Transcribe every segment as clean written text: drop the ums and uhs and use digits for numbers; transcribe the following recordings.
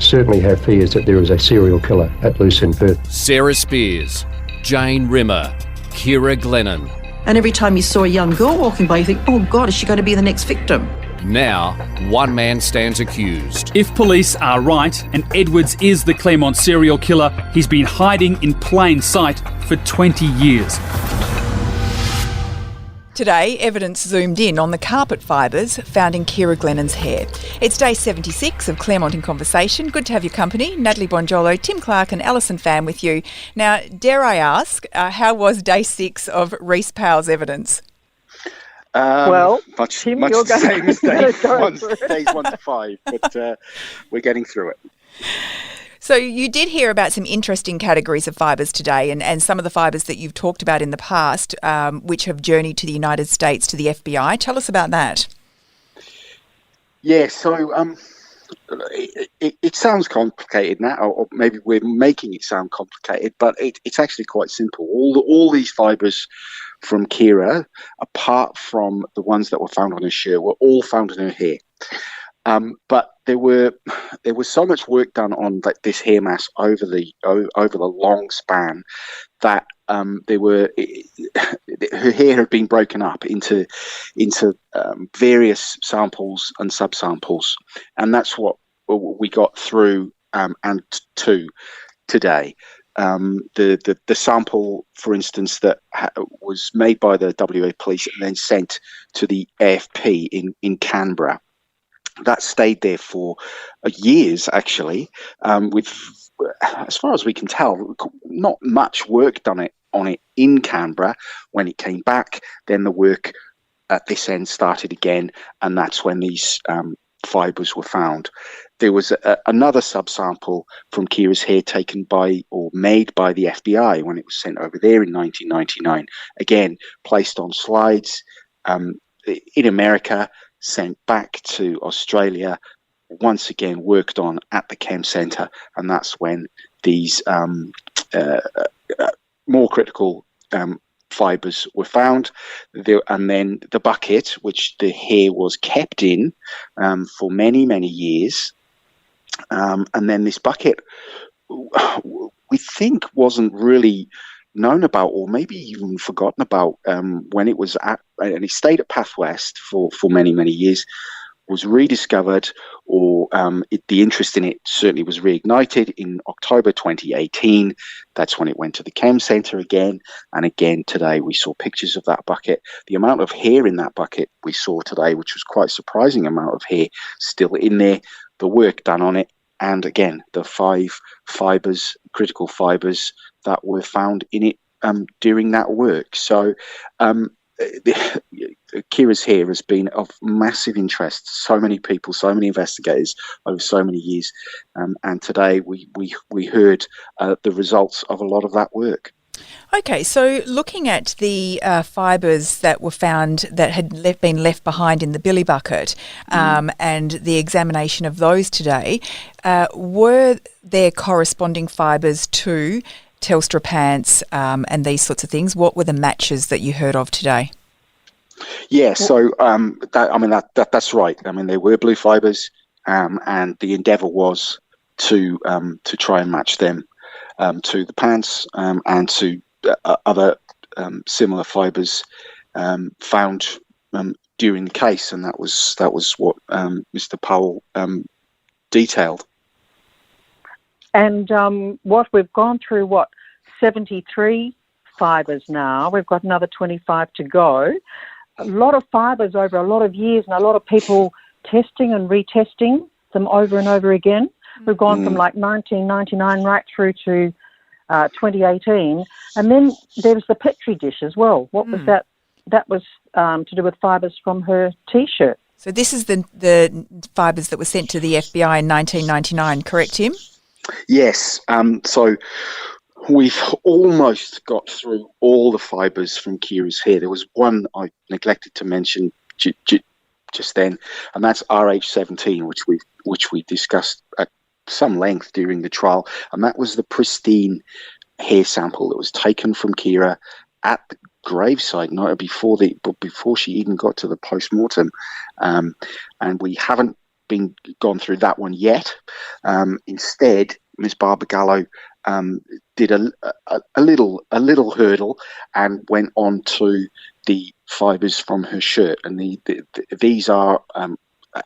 certainly have fears that there is a serial killer at loose in Perth. Sarah Spears, Jane Rimmer, Ciara Glennon. And every time you saw a young girl walking by, you think, oh God, is she going to be the next victim? Now, one man stands accused. If police are right and Edwards is the Claremont serial killer, he's been hiding in plain sight for 20 years. Today, evidence zoomed in on the carpet fibres found in Ciara Glennon's hair. It's day 76 of Claremont in Conversation. Good to have your company. Natalie Bonjolo, Tim Clark and Alison Pham with you. Now, dare I ask, how was day 6 of Reece Powell's evidence? Much Tim, the same as days 1 to 5, but we're getting through it. So you did hear about some interesting categories of fibres today and some of the fibres that you've talked about in the past, which have journeyed to the United States, to the FBI. Tell us about that. Yeah, so it sounds complicated now, or maybe we're making it sound complicated, but it's actually quite simple. All these fibres from Ciara, apart from the ones that were found on her shirt, were all found in her hair. But there was so much work done on this hair mass over the long span that her hair had been broken up into various samples and subsamples, and that's what we got through and to today. The sample, for instance, that was made by the WA police and then sent to the AFP in Canberra. That stayed there for years, actually, with, as far as we can tell, not much work done on it in Canberra. When it came back, then the work at this end started again, and that's when these fibres were found. There was another subsample from Ciara's hair taken by or made by the FBI when it was sent over there in 1999. Again, placed on slides in America, sent back to Australia, once again worked on at the Chem Centre, and that's when these more critical fibres were found. And then the bucket, which the hair was kept in for many, many years, and then this bucket, we think, wasn't really known about, or maybe even forgotten about, when it was at, and it stayed at Path West for many, many years, was rediscovered, or the interest in it certainly was reignited in October 2018. That's when it went to the Chem Centre again, and again today we saw pictures of that bucket. The amount of hair in that bucket we saw today, which was quite a surprising amount of hair still in there, the work done on it, and again the 5 fibres, critical fibres, that were found in it during that work. So Ciara's hair has been of massive interest to so many people, so many investigators over so many years, and today we heard the results of a lot of that work. Okay, so looking at the fibres that were found that had been left behind in the billy bucket, and the examination of those today, were there corresponding fibres to Telstra pants and these sorts of things? What were the matches that you heard of today? Yeah, so that's right. I mean, they were blue fibres, and the endeavour was to try and match them to the pants and to other similar fibres found during the case, and that was what Mr. Powell detailed. And what we've gone through, 73 fibres now. We've got another 25 to go. A lot of fibres over a lot of years, and a lot of people testing and retesting them over and over again. We've gone from like 1999 right through to 2018. And then there was the Petri dish as well. What was that? That was to do with fibres from her T-shirt. So this is the fibres that were sent to the FBI in 1999, correct, Tim? Yes. So we've almost got through all the fibres from Ciara's hair. There was one I neglected to mention just then, and that's RH17, which we discussed at some length during the trial, and that was the pristine hair sample that was taken from Ciara at the gravesite, not before she even got to the post-mortem, and we haven't gone through that one yet. Instead, Miss Barbara Gallo did a little hurdle and went on to the fibres from her shirt, and these are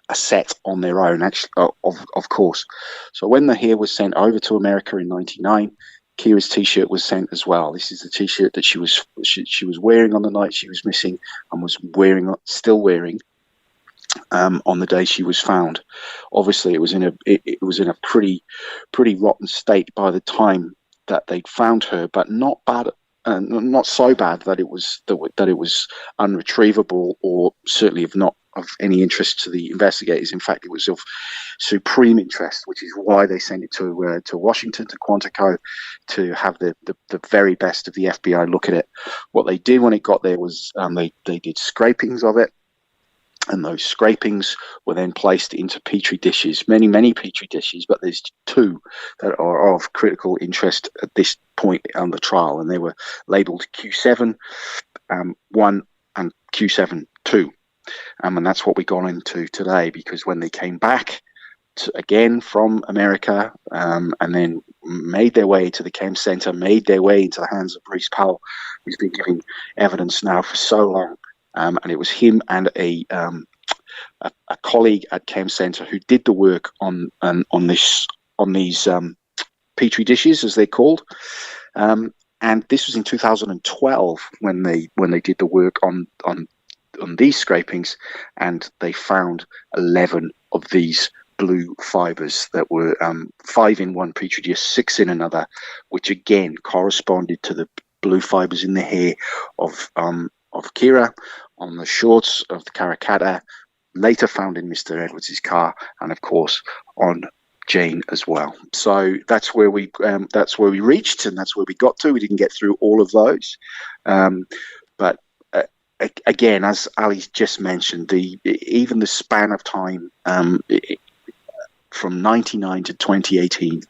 a set on their own, actually, of course. So when the hair was sent over to America in '99, Ciara's T-shirt was sent as well. This is the T-shirt that she was wearing on the night she was missing, and was still wearing on the day she was found. Obviously, it was in a pretty rotten state by the time that they'd found her, but not so bad that it was unretrievable, or certainly not of any interest to the investigators. In fact, it was of supreme interest, which is why they sent it to Washington, to Quantico, to have the very best of the FBI look at it. What they did when it got there was they did scrapings of it, and those scrapings were then placed into Petri dishes, many Petri dishes, but there's two that are of critical interest at this point on the trial, and they were labelled Q7 1 and Q7 2. And that's what we got into today, because when they came back again from America, and then made their way to the Chem Centre, made their way into the hands of Bruce Powell, who's been giving evidence now for so long, and it was him and a colleague at Chem Centre who did the work on these Petri dishes, as they're called. And this was in 2012 when they did the work on these scrapings, and they found 11 of these blue fibres that were 5 in one Petri dish, 6 in another, which again corresponded to the blue fibres in the hair of Ciara, on the shorts of the Karrakatta, later found in Mr. Edwards' car, and of course on Jane as well. So that's where we reached, and that's where we got to. We didn't get through all of those, but again, as Ali's just mentioned, even the span of time from 99 to 2018,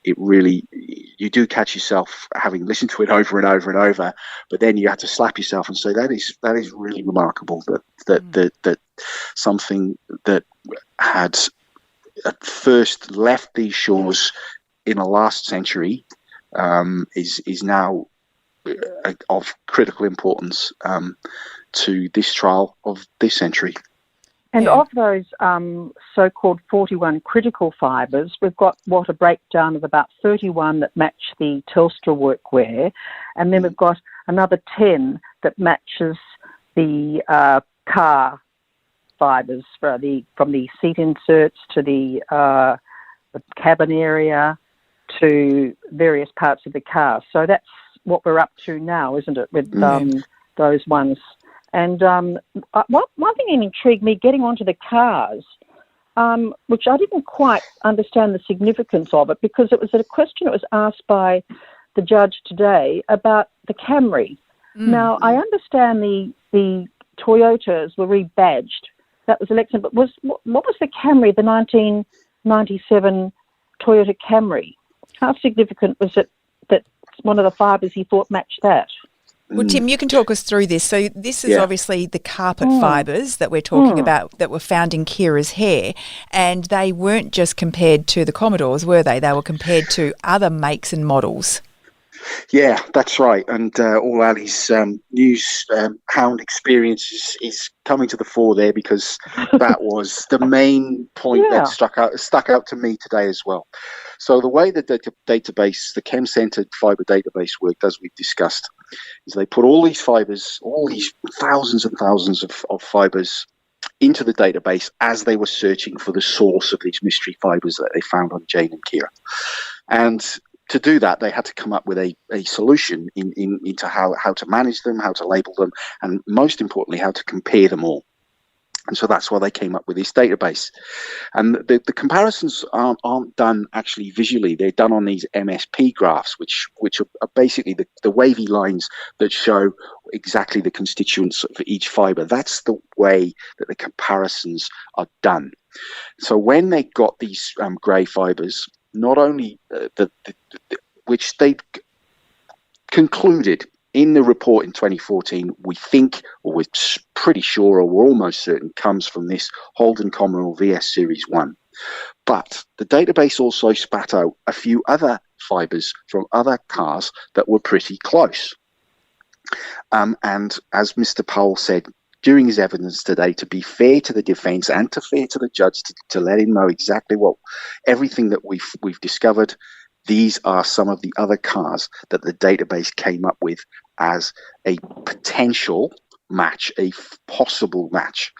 it really, you do catch yourself having listened to it over and over and over, but then you have to slap yourself and say that is really remarkable that something that had at first left these shores in the last century is now of critical importance to this trial of this century. And of those so-called 41 critical fibres, we've got a breakdown of about 31 that match the Telstra workwear, and then we've got another 10 that matches the car fibres from the seat inserts to the cabin area to various parts of the car. So that's what we're up to now, isn't it, with those ones? And one thing that intrigued me, getting onto the cars, which I didn't quite understand the significance of it, because it was a question that was asked by the judge today about the Camry. Now, I understand the Toyotas were rebadged. That was excellent. But what was the Camry, the 1997 Toyota Camry? How significant was it that one of the fibres he thought matched that? Well, Tim, you can talk us through this. So this is obviously the carpet fibres that we're talking about that were found in Ciara's hair, and they weren't just compared to the Commodores, were they? They were compared to other makes and models. Yeah, that's right. And all Ali's news hound experience is coming to the fore there, because that was the main point that stuck out to me today as well. So the way that the database, the Chem Centre fibre database worked, as we've discussed, is they put all these fibres, all these thousands and thousands of fibres into the database as they were searching for the source of these mystery fibres that they found on Jane and Ciara. And to do that, they had to come up with a solution into how to manage them, how to label them, and most importantly, how to compare them all. And so that's why they came up with this database. And the comparisons aren't done actually visually. They're done on these MSP graphs, which are basically the wavy lines that show exactly the constituents of each fibre. That's the way that the comparisons are done. So when they got these grey fibres, not only which they concluded in the report in 2014, we think, or we're pretty sure, or we're almost certain, comes from this Holden Commodore VS Series 1. But the database also spat out a few other fibres from other cars that were pretty close. And as Mr. Powell said during his evidence today, to be fair to the defence and to fair to the judge, to let him know exactly everything that we've discovered, these are some of the other cars that the database came up with as a potential match, a possible match.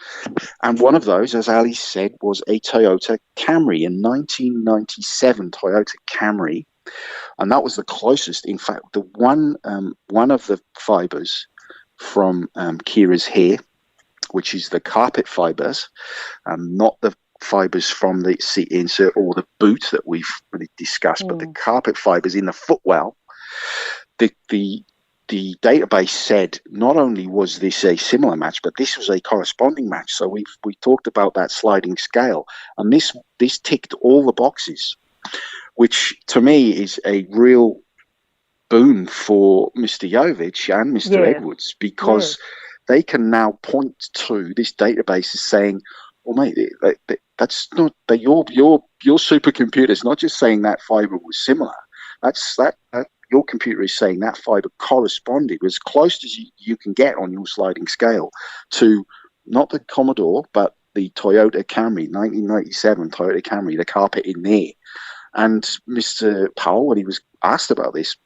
And one of those, as Ali said, was a Toyota Camry, a 1997 Toyota Camry. And that was the closest. In fact, the one of the fibres from Ciara's hair, which is the carpet fibres, not the fibres from the seat insert or the boot that we've really discussed, but the carpet fibres in the footwell. The database said not only was this a similar match, but this was a corresponding match. So we talked about that sliding scale, and this ticked all the boxes, which to me is a real boon for Mr. Jovic and Mr. Edwards, because they can now point to this database as saying, well, mate, that's not that your supercomputer is not just saying that fibre was similar. That's your computer is saying that fibre corresponded as close as you can get on your sliding scale to not the Commodore, but the Toyota Camry, 1997 Toyota Camry, the carpet in there. And Mr. Powell, when he was asked about this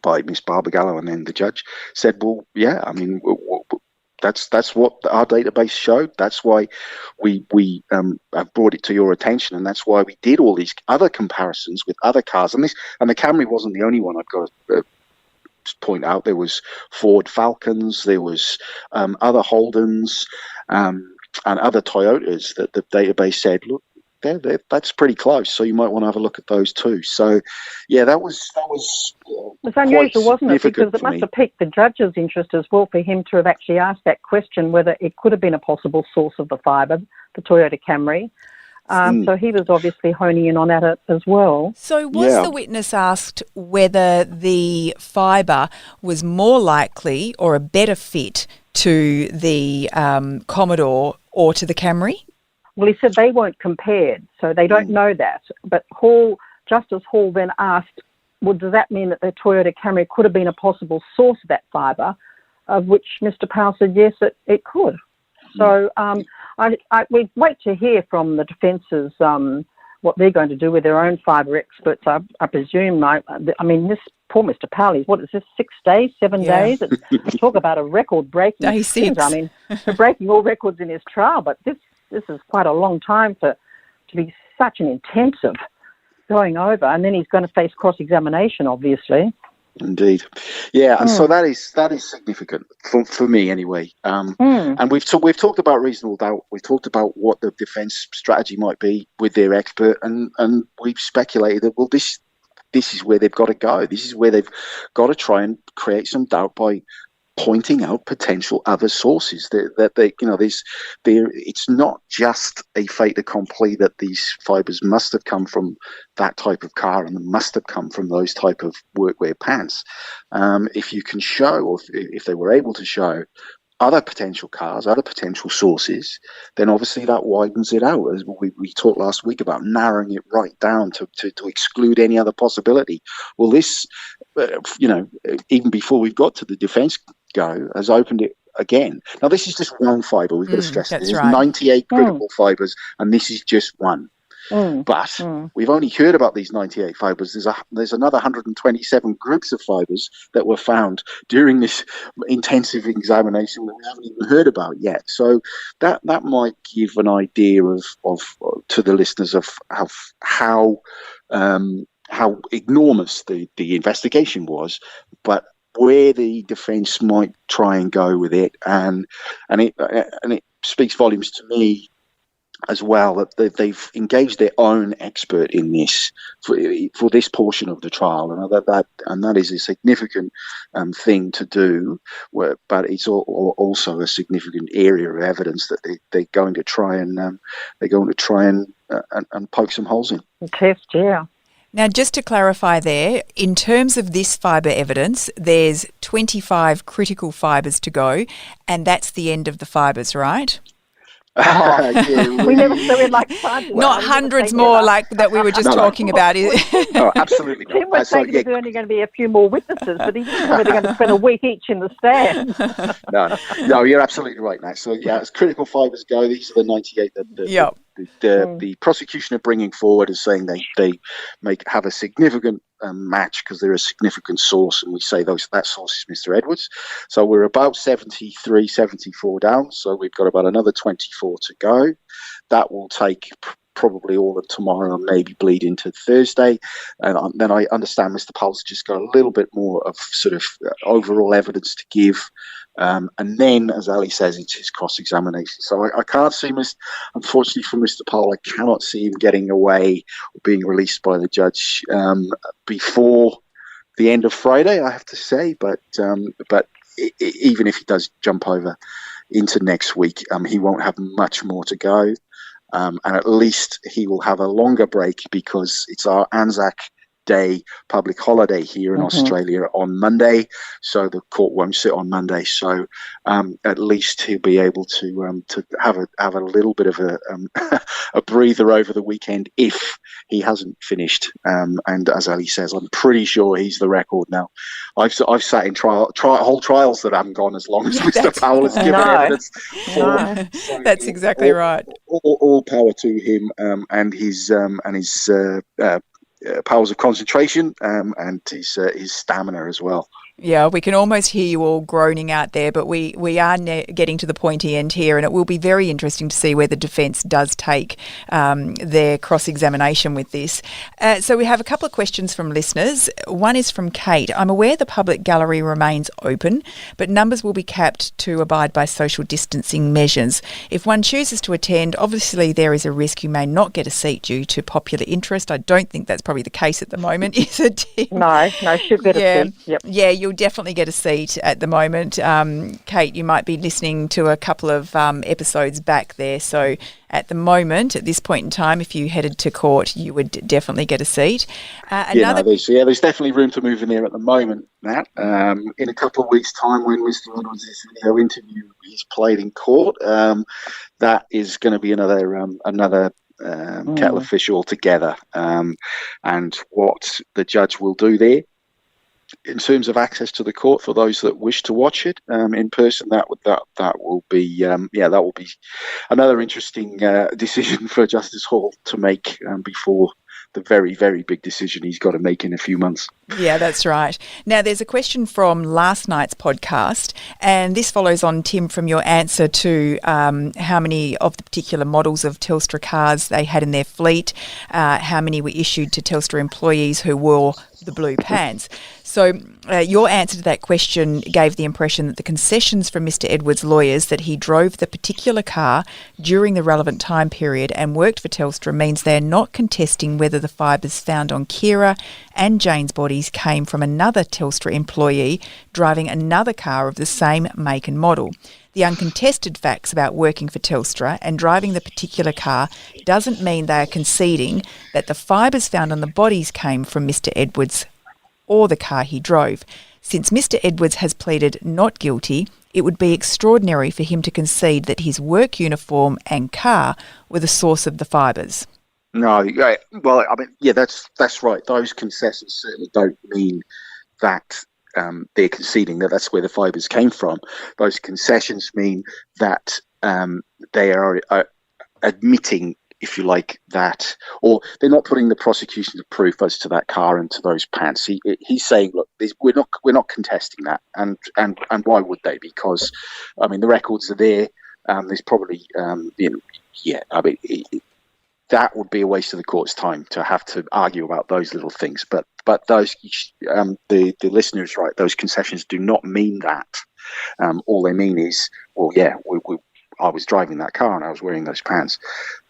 by Miss Barbagallo and then the judge, said, well, yeah, I mean, that's what our database showed. That's why we have brought it to your attention, and that's why we did all these other comparisons with other cars. And the Camry wasn't the only one. I've got to point out there was Ford Falcons, there was other Holdens, and other Toyotas that the database said, look, that's pretty close. So you might want to have a look at those too. So, yeah, that was it's unusual, wasn't it? Because it must have piqued the judge's interest as well for him to have actually asked that question, whether it could have been a possible source of the fibre, the Toyota Camry. So he was obviously honing in on that as well. So was the witness asked whether the fibre was more likely or a better fit to the Commodore or to the Camry? Well, he said they weren't compared, so they don't know that. But Justice Hall then asked, well, does that mean that the Toyota Camry could have been a possible source of that fibre, of which Mr. Powell said, yes, it could. So we wait to hear from the defences what they're going to do with their own fibre experts. I presume, I mean, this poor Mr. Powell, what is this, 6 days, 7 days? Talk about a record-breaking. Day 6. I mean, they're breaking all records in his trial, but this is quite a long time to be such an intensive going over, and then he's going to face cross-examination, obviously. Indeed, yeah, and so that is significant for me anyway. And we've talked about reasonable doubt. We've talked about what the defence strategy might be with their expert, and we've speculated that this is where they've got to go. This is where they've got to try and create some doubt by pointing out potential other sources it's not just a fait accompli that these fibres must have come from that type of car and must have come from those type of workwear pants. If you can show, or if they were able to show other potential cars, other potential sources, then obviously that widens it out. As we talked last week about narrowing it right down to exclude any other possibility. Well, this, even before we've got to the defence go, has opened it again. Now, this is just one fibre. We've got to stress that. There's 98 critical fibres, and this is just one. But we've only heard about these 98 fibres. There's another 127 groups of fibres that were found during this intensive examination that we haven't even heard about yet. So that might give an idea of to the listeners of how enormous the investigation was, but where the defence might try and go with it, and it speaks volumes to me as well that they've engaged their own expert in this for this portion of the trial, and that is a significant thing to do. But it's also a significant area of evidence that they're going to try and poke some holes in. Test, yeah. Now, just to clarify there, in terms of this fibre evidence, there's 25 critical fibres to go, and that's the end of the fibres, right? We never said we'd like fudge. Not hundreds more like that we were just talking about. No, absolutely not. Tim was thinking there's only going to be a few more witnesses, but he didn't know they're going to spend a week each in the stand. No, you're absolutely right, Nat. So, as critical fibres go, these are the 98 that the prosecution are bringing forward as saying they have a significant match because they're a significant source, and we say that source is Mr. Edwards. So we're about 73, 74 down, so we've got about another 24 to go. That will take probably all of tomorrow and maybe bleed into Thursday. And then I understand Mr. Powell's just got a little bit more of sort of overall evidence to give. And then, as Ali says, it's his cross-examination. So I can't see, unfortunately for Mr. Powell, I cannot see him getting away or being released by the judge before the end of Friday, I have to say. But even if he does jump over into next week, he won't have much more to go. And at least he will have a longer break because it's our Anzac Day public holiday here in Australia on Monday, so the court won't sit on Monday. So at least he'll be able to have a little bit of a breather over the weekend if he hasn't finished. And as Ali says, I'm pretty sure he's the record now. I've sat in whole trials that haven't gone as long as Mr. Powell has given evidence for. So that's exactly right. All power to him and his powers of concentration and his stamina as well. Yeah, we can almost hear you all groaning out there, but we are getting to the pointy end here, and it will be very interesting to see where the defence does take their cross-examination with this. So we have a couple of questions from listeners. One is from Kate. I'm aware the public gallery remains open, but numbers will be capped to abide by social distancing measures. If one chooses to attend, obviously there is a risk you may not get a seat due to popular interest. I don't think that's probably the case at the moment, is it? No, should get a seat. Yep. Yeah, you'll definitely get a seat at the moment. Kate, you might be listening to a couple of episodes back there. So at the moment, at this point in time, if you headed to court, you would definitely get a seat. There's definitely room to move in there at the moment, Nat. In a couple of weeks' time, when Mr. Edwards' video interview is played in court, that is going to be another kettle of fish altogether. And what the judge will do there, in terms of access to the court for those that wish to watch it in person, that will be another interesting decision for Justice Hall to make before the very, very big decision he's got to make in a few months. Yeah, that's right. Now, there's a question from last night's podcast, and this follows on, Tim, from your answer to how many of the particular models of Telstra cars they had in their fleet, how many were issued to Telstra employees who wore the blue pants. So your answer to that question gave the impression that the concessions from Mr. Edwards' lawyers that he drove the particular car during the relevant time period and worked for Telstra means they're not contesting whether the fibres found on Ciara and Jane's bodies came from another Telstra employee driving another car of the same make and model. The uncontested facts about working for Telstra and driving the particular car doesn't mean they are conceding that the fibres found on the bodies came from Mr. Edwards or the car he drove. Since Mr. Edwards has pleaded not guilty, it would be extraordinary for him to concede that his work uniform and car were the source of the fibres. No, well, I mean, yeah, that's right. Those concessions certainly don't mean that they're conceding that that's where the fibres came from. Those concessions mean that they are admitting, if you like, that, or they're not putting the prosecution to proof as to that car and to those pants. He's saying, look, we're not contesting that, and why would they? Because, I mean, the records are there. There's probably, that would be a waste of the court's time to have to argue about those little things. But those, the listeners, right? Those concessions do not mean that. All they mean is, well, yeah, I was driving that car and I was wearing those pants.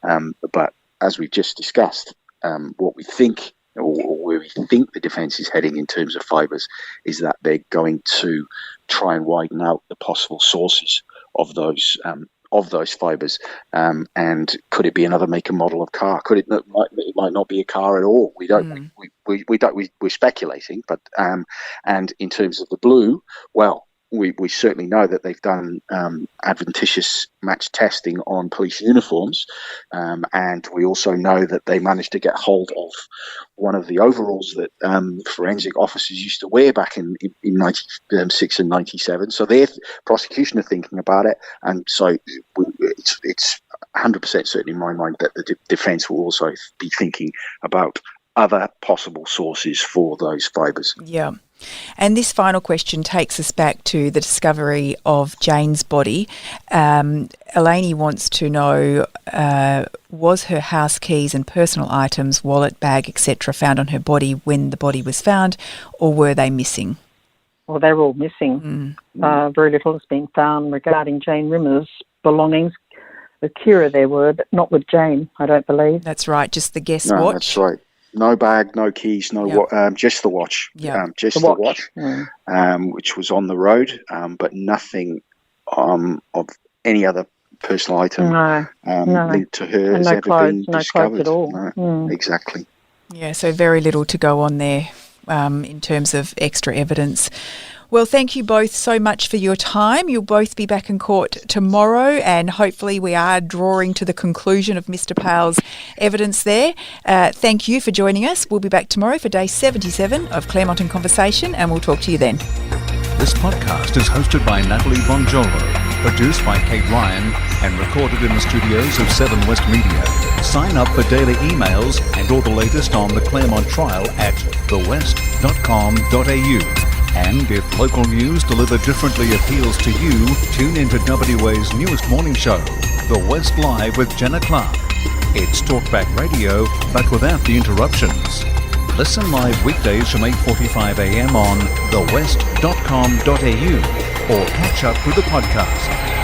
But as we've just discussed, what we think, or where we think the defence is heading in terms of fibres, is that they're going to try and widen out the possible sources of those of those fibres, and could it be another make and model of car? It might not be a car at all. We don't. We're speculating, but and in terms of the blue, well, we certainly know that they've done adventitious match testing on police uniforms, and we also know that they managed to get hold of one of the overalls that forensic officers used to wear back in 96 and 97. So their prosecution are thinking about it, and so it's 100% certain in my mind that the defence will also be thinking about other possible sources for those fibres. Yeah. And this final question takes us back to the discovery of Jane's body. Eleni wants to know, was her house keys and personal items, wallet, bag, etc., found on her body when the body was found, or were they missing? Well, they're all missing. Very little has been found regarding Jane Rimmer's belongings. With Ciara there were, but not with Jane, I don't believe. That's right, just the guest No, watch. that's right. No bag, no keys, just the watch. Just the watch, which was on the road, but nothing of any other personal item linked to her has ever been discovered. No clothes at all. No, exactly. Yeah, so very little to go on there in terms of extra evidence. Well, thank you both so much for your time. You'll both be back in court tomorrow, and hopefully we are drawing to the conclusion of Mr. Powell's evidence there. Thank you for joining us. We'll be back tomorrow for day 77 of Claremont in Conversation, and we'll talk to you then. This podcast is hosted by Natalie Bonjolo, produced by Kate Ryan, and recorded in the studios of 7 West Media. Sign up for daily emails and all the latest on the Claremont trial at thewest.com.au. And if local news delivered differently appeals to you, tune into WA's newest morning show, The West Live with Jenna Clark. It's talkback radio, but without the interruptions. Listen live weekdays from 8:45 a.m. on thewest.com.au or catch up with the podcast.